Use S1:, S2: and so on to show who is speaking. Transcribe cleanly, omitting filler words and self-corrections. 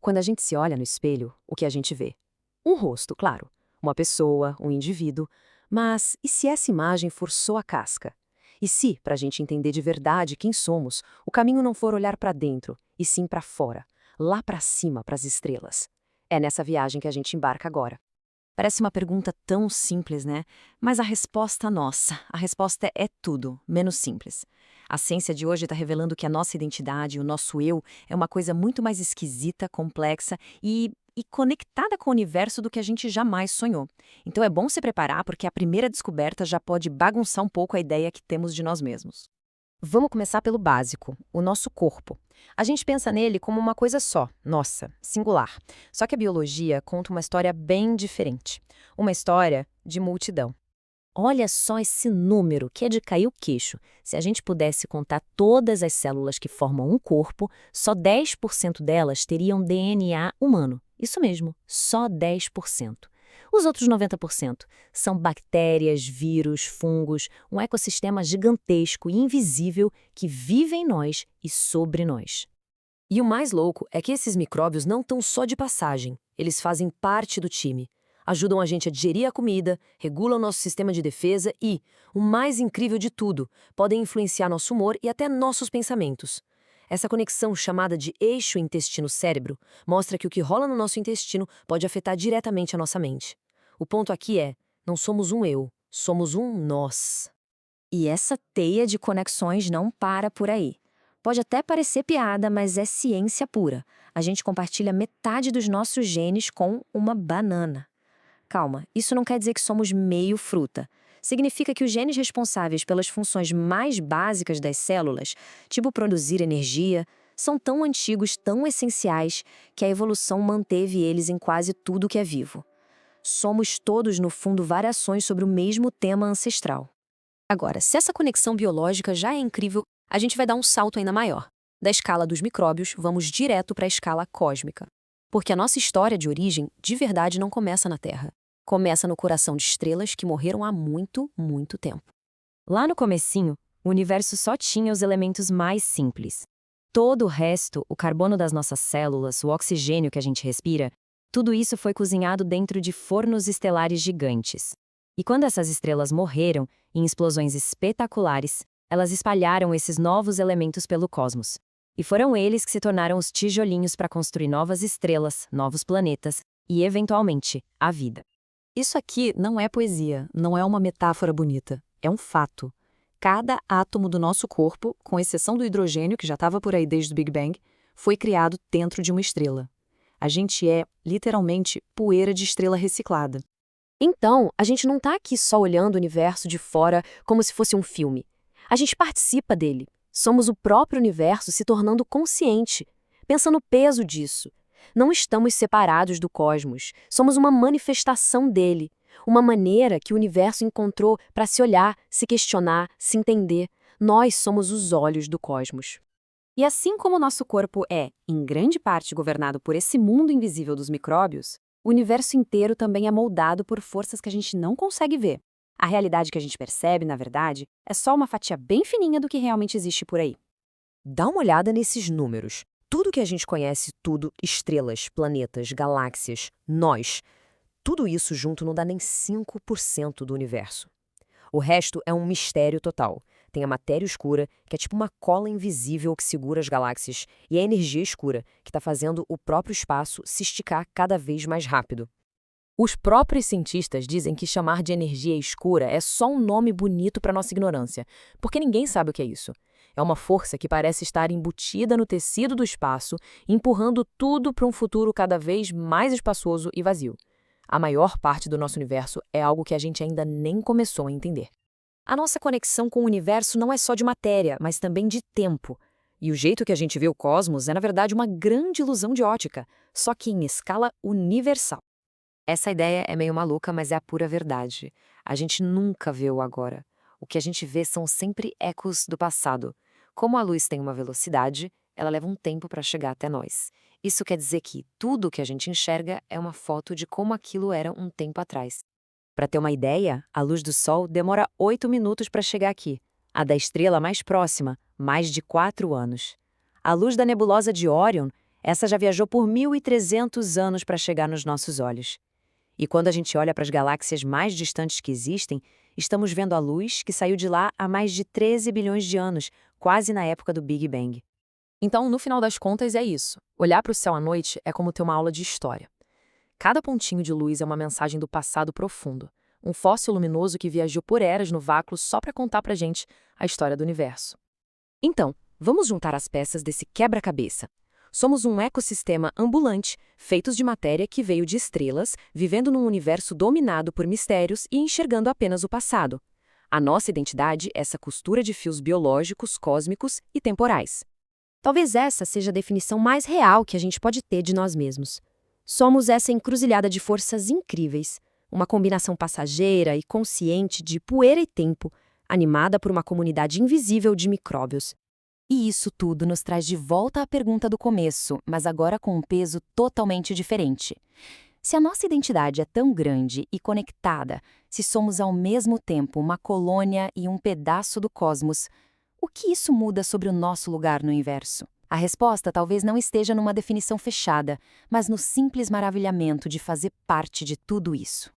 S1: Quando a gente se olha no espelho, o que a gente vê? Um rosto, claro. Uma pessoa, um indivíduo. Mas e se essa imagem for só a casca? E se, para a gente entender de verdade quem somos, o caminho não for olhar para dentro, e sim para fora, lá para cima, para as estrelas? É nessa viagem que a gente embarca agora. Parece uma pergunta tão simples, né? Mas a resposta nossa, a resposta é tudo, menos simples. A ciência de hoje está revelando que a nossa identidade, o nosso eu, é uma coisa muito mais esquisita, complexa e conectada com o universo do que a gente jamais sonhou. Então é bom se preparar porque a primeira descoberta já pode bagunçar um pouco a ideia que temos de nós mesmos. Vamos começar pelo básico, o nosso corpo. A gente pensa nele como uma coisa só, nossa, singular. Só que a biologia conta uma história bem diferente. Uma história de multidão. Olha só esse número, que é de cair o queixo. Se a gente pudesse contar todas as células que formam um corpo, só 10% delas teriam DNA humano. Isso mesmo, só 10%. Os outros 90% são bactérias, vírus, fungos, um ecossistema gigantesco e invisível que vive em nós e sobre nós. E o mais louco é que esses micróbios não estão só de passagem, eles fazem parte do time. Ajudam a gente a digerir a comida, regulam nosso sistema de defesa e, o mais incrível de tudo, podem influenciar nosso humor e até nossos pensamentos. Essa conexão chamada de eixo intestino-cérebro mostra que o que rola no nosso intestino pode afetar diretamente a nossa mente. O ponto aqui é, não somos um eu, somos um nós. E essa teia de conexões não para por aí. Pode até parecer piada, mas é ciência pura. A gente compartilha metade dos nossos genes com uma banana. Calma, isso não quer dizer que somos meio fruta. Significa que os genes responsáveis pelas funções mais básicas das células, tipo produzir energia, são tão antigos, tão essenciais, que a evolução manteve eles em quase tudo que é vivo. Somos todos, no fundo, variações sobre o mesmo tema ancestral. Agora, se essa conexão biológica já é incrível, a gente vai dar um salto ainda maior. Da escala dos micróbios, vamos direto para a escala cósmica. Porque a nossa história de origem, de verdade, não começa na Terra. Começa no coração de estrelas que morreram há muito, muito tempo. Lá no comecinho, o universo só tinha os elementos mais simples. Todo o resto, o carbono das nossas células, o oxigênio que a gente respira, tudo isso foi cozinhado dentro de fornos estelares gigantes. E quando essas estrelas morreram, em explosões espetaculares, elas espalharam esses novos elementos pelo cosmos. E foram eles que se tornaram os tijolinhos para construir novas estrelas, novos planetas e, eventualmente, a vida. Isso aqui não é poesia, não é uma metáfora bonita, é um fato. Cada átomo do nosso corpo, com exceção do hidrogênio, que já estava por aí desde o Big Bang, foi criado dentro de uma estrela. A gente é, literalmente, poeira de estrela reciclada. Então, a gente não está aqui só olhando o universo de fora como se fosse um filme. A gente participa dele. Somos o próprio universo se tornando consciente. Pensa no peso disso. Não estamos separados do cosmos. Somos uma manifestação dele. Uma maneira que o universo encontrou para se olhar, se questionar, se entender. Nós somos os olhos do cosmos. E assim como o nosso corpo é, em grande parte, governado por esse mundo invisível dos micróbios, o universo inteiro também é moldado por forças que a gente não consegue ver. A realidade que a gente percebe, na verdade, é só uma fatia bem fininha do que realmente existe por aí. Dá uma olhada nesses números. Tudo que a gente conhece, tudo, estrelas, planetas, galáxias, nós, tudo isso junto não dá nem 5% do universo. O resto é um mistério total. Tem a matéria escura, que é tipo uma cola invisível que segura as galáxias, e a energia escura, que está fazendo o próprio espaço se esticar cada vez mais rápido. Os próprios cientistas dizem que chamar de energia escura é só um nome bonito para nossa ignorância, porque ninguém sabe o que é isso. É uma força que parece estar embutida no tecido do espaço, empurrando tudo para um futuro cada vez mais espaçoso e vazio. A maior parte do nosso universo é algo que a gente ainda nem começou a entender. A nossa conexão com o universo não é só de matéria, mas também de tempo. E o jeito que a gente vê o cosmos é, na verdade, uma grande ilusão de ótica, só que em escala universal. Essa ideia é meio maluca, mas é a pura verdade. A gente nunca vê o agora. O que a gente vê são sempre ecos do passado. Como a luz tem uma velocidade, ela leva um tempo para chegar até nós. Isso quer dizer que tudo que a gente enxerga é uma foto de como aquilo era um tempo atrás. Para ter uma ideia, a luz do Sol demora 8 minutos para chegar aqui. A da estrela mais próxima, mais de 4 anos. A luz da nebulosa de Órion Essa já viajou por 1.300 anos para chegar nos nossos olhos. E quando a gente olha para as galáxias mais distantes que existem, estamos vendo a luz que saiu de lá há mais de 13 bilhões de anos, quase na época do Big Bang. Então, no final das contas, é isso. Olhar para o céu à noite é como ter uma aula de história. Cada pontinho de luz é uma mensagem do passado profundo, um fóssil luminoso que viajou por eras no vácuo só para contar pra gente a história do universo. Então, vamos juntar as peças desse quebra-cabeça. Somos um ecossistema ambulante, feitos de matéria que veio de estrelas, vivendo num universo dominado por mistérios e enxergando apenas o passado. A nossa identidade é essa costura de fios biológicos, cósmicos e temporais. Talvez essa seja a definição mais real que a gente pode ter de nós mesmos. Somos essa encruzilhada de forças incríveis, uma combinação passageira e consciente de poeira e tempo, animada por uma comunidade invisível de micróbios. E isso tudo nos traz de volta à pergunta do começo, mas agora com um peso totalmente diferente. Se a nossa identidade é tão grande e conectada, se somos ao mesmo tempo uma colônia e um pedaço do cosmos, o que isso muda sobre o nosso lugar no universo? A resposta talvez não esteja numa definição fechada, mas no simples maravilhamento de fazer parte de tudo isso.